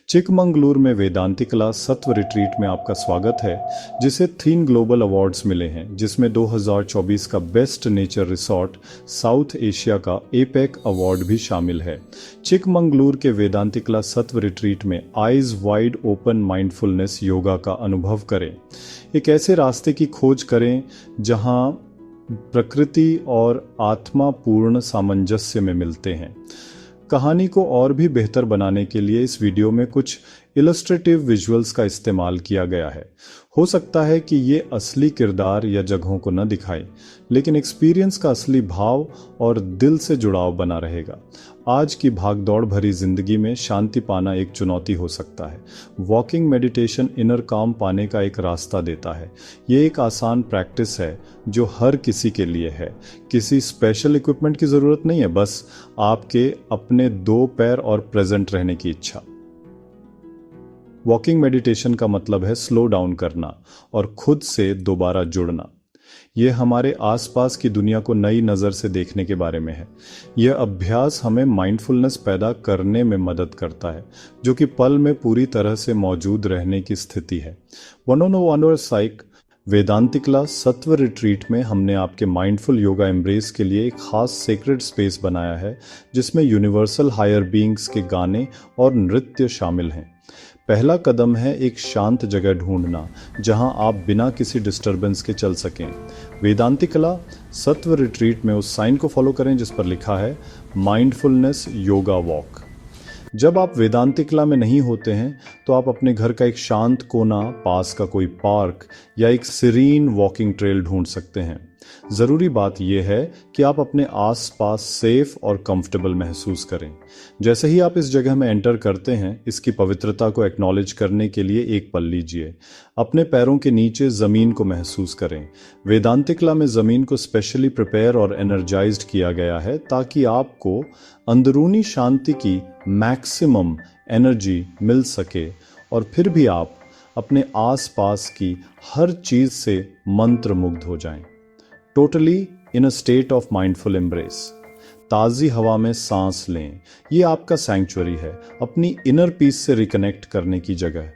चिकमंगलूर में वेदांतिकला सत्व रिट्रीट में आपका स्वागत है, जिसे 3 ग्लोबल अवार्ड्स मिले हैं, जिसमें 2024 का best nature resort south Asia का एपेक अवार्ड भी शामिल है। चिकमंगलूर के वेदांतिकला सत्व रिट्रीट में eyes wide open mindfulness yoga का अनुभव करें। एक ऐसे रास्ते की खोज करें जहां प्रकृति और आत्मा पूर्ण सामंजस्य में मिलते हैं। कहानी को और भी बेहतर बनाने के लिए इस वीडियो में कुछ इलस्ट्रेटिव विजुअल्स का इस्तेमाल किया गया है। हो सकता है कि ये असली किरदार या जगहों को न दिखाए, लेकिन एक्सपीरियंस का असली भाव और दिल से जुड़ाव बना रहेगा। आज की भागदौड़ भरी जिंदगी में शांति पाना एक चुनौती हो सकता है। वॉकिंग मेडिटेशन इनर काम पाने का एक रास्ता देता है। ये एक आसान प्रैक्टिस है जो हर किसी के लिए है। किसी स्पेशल इक्विपमेंट की ज़रूरत नहीं है, बस आपके अपने 2 पैर और प्रेजेंट रहने की इच्छा। वॉकिंग मेडिटेशन का मतलब है स्लो डाउन करना और खुद से दोबारा जुड़ना। यह हमारे आसपास की दुनिया को नई नज़र से देखने के बारे में है। यह अभ्यास हमें माइंडफुलनेस पैदा करने में मदद करता है, जो कि पल में पूरी तरह से मौजूद रहने की स्थिति है। 101 साइक वेदांतिकला सत्व रिट्रीट में हमने आपके माइंडफुल योगा एम्ब्रेस के लिए एक खास सेक्रेड स्पेस बनाया है, जिसमें यूनिवर्सल हायर बीइंग्स के गाने और नृत्य शामिल हैं। पहला कदम है एक शांत जगह ढूंढना जहां आप बिना किसी डिस्टरबेंस के चल सकें। वेदांतिकला सत्व रिट्रीट में उस साइन को फॉलो करें जिस पर लिखा है माइंडफुलनेस योगा वॉक। जब आप वेदांतिकला में नहीं होते हैं तो आप अपने घर का एक शांत कोना, पास का कोई पार्क या एक सीरीन वॉकिंग ट्रेल ढूंढ सकते हैं। ज़रूरी बात यह है कि आप अपने आसपास सेफ और कंफर्टेबल महसूस करें। जैसे ही आप इस जगह में एंटर करते हैं, इसकी पवित्रता को एक्नॉलेज करने के लिए एक पल लीजिए। अपने पैरों के नीचे ज़मीन को महसूस करें। वेदांतिकला में ज़मीन को स्पेशली प्रिपेयर और एनर्जाइज्ड किया गया है ताकि आपको अंदरूनी शांति की मैक्सिमम एनर्जी मिल सके और फिर भी आप अपने आसपास की हर चीज़ से मंत्र मुग्ध हो जाएं। Totally in a state of mindful embrace. ताज़ी हवा में सांस लें। ये आपका सैंक्चुअरी है, अपनी इनर पीस से रिकनेक्ट करने की जगह।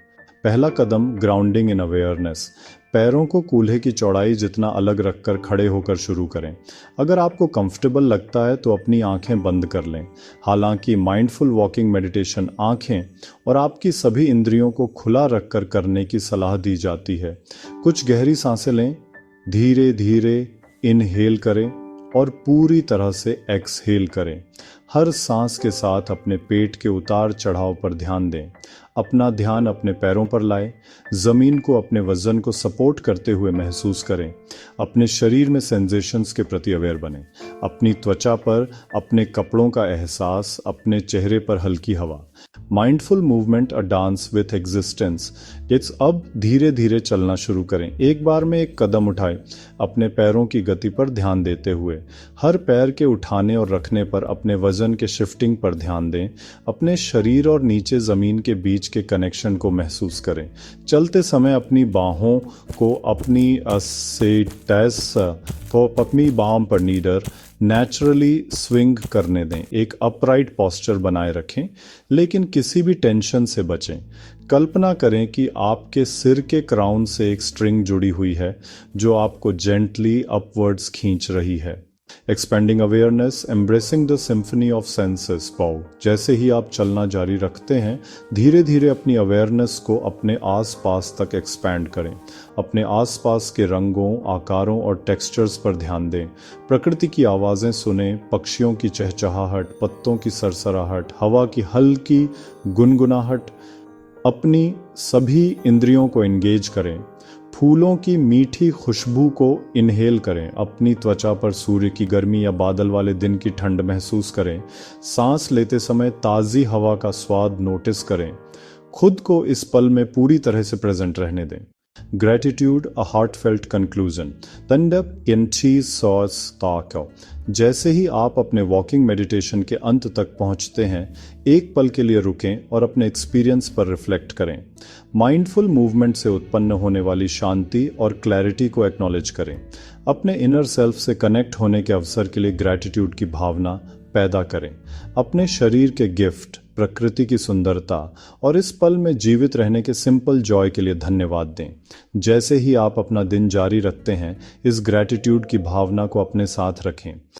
पहला कदम ग्राउंडिंग इन अवेयरनेस। पैरों को कूल्हे की चौड़ाई जितना अलग रखकर खड़े होकर शुरू करें। अगर आपको कंफर्टेबल लगता है तो अपनी आंखें बंद कर लें। हालांकि माइंडफुल वॉकिंग मेडिटेशन आंखें और आपकी सभी इंद्रियों को खुला रखकर करने की सलाह दी जाती है। कुछ गहरी सांसें लें, धीरे धीरे इनहेल करें और पूरी तरह से एक्सहेल करें। हर सांस के साथ अपने पेट के उतार चढ़ाव पर ध्यान दें। अपना ध्यान अपने पैरों पर लाएं। ज़मीन को अपने वजन को सपोर्ट करते हुए महसूस करें। अपने शरीर में सेंसेशंस के प्रति अवेयर बनें। अपनी त्वचा पर अपने कपड़ों का एहसास, अपने चेहरे पर हल्की हवा। Mindful movement a dance with existence. अब धीरे धीरे चलना शुरू करें। एक बार में एक कदम उठाएं, अपने पैरों की गति पर ध्यान देते हुए। हर पैर के उठाने और रखने पर अपने वजन के शिफ्टिंग पर ध्यान दें। अपने शरीर और नीचे ज़मीन के बीच के कनेक्शन को महसूस करें। चलते समय अपनी बाहों को अपनी अपनी बाहों पर नीडर नेचुरली स्विंग करने दें। एक अपराइट पोस्चर बनाए रखें, लेकिन किसी भी टेंशन से बचें। कल्पना करें कि आपके सिर के क्राउन से एक स्ट्रिंग जुड़ी हुई है जो आपको जेंटली अपवर्ड्स खींच रही है। Expending awareness, embracing the symphony of senses पाओ। जैसे ही आप चलना जारी रखते हैं, धीरे धीरे अपनी अवेयरनेस को अपने आसपास तक एक्सपैंड करें। अपने आसपास के रंगों, आकारों और टेक्सचर्स पर ध्यान दें। प्रकृति की आवाज़ें सुनें, पक्षियों की चहचहाहट, पत्तों की सरसराहट, हवा की हल्की गुनगुनाहट। अपनी सभी इंद्रियों को एंगेज करें। फूलों की मीठी खुशबू को इनहेल करें। अपनी त्वचा पर सूर्य की गर्मी या बादल वाले दिन की ठंड महसूस करें। सांस लेते समय ताज़ी हवा का स्वाद नोटिस करें। खुद को इस पल में पूरी तरह से प्रेजेंट रहने दें। ग्रेटिट्यूड, अ हार्टफेल्ट कंक्लूजन। जैसे ही आप अपने वॉकिंग मेडिटेशन के अंत तक पहुंचते हैं, एक पल के लिए रुकें और अपने एक्सपीरियंस पर रिफ्लेक्ट करें। माइंडफुल मूवमेंट से उत्पन्न होने वाली शांति और क्लैरिटी को एक्नॉलेज करें। अपने इनर सेल्फ से कनेक्ट होने के अवसर के लिए ग्रेटिट्यूड की भावना पैदा करें। अपने शरीर के गिफ्ट प्रकृति की सुंदरता और इस पल में जीवित रहने के सिंपल जॉय के लिए धन्यवाद दें। जैसे ही आप अपना दिन जारी रखते हैं, इस ग्रैटिट्यूड की भावना को अपने साथ रखें।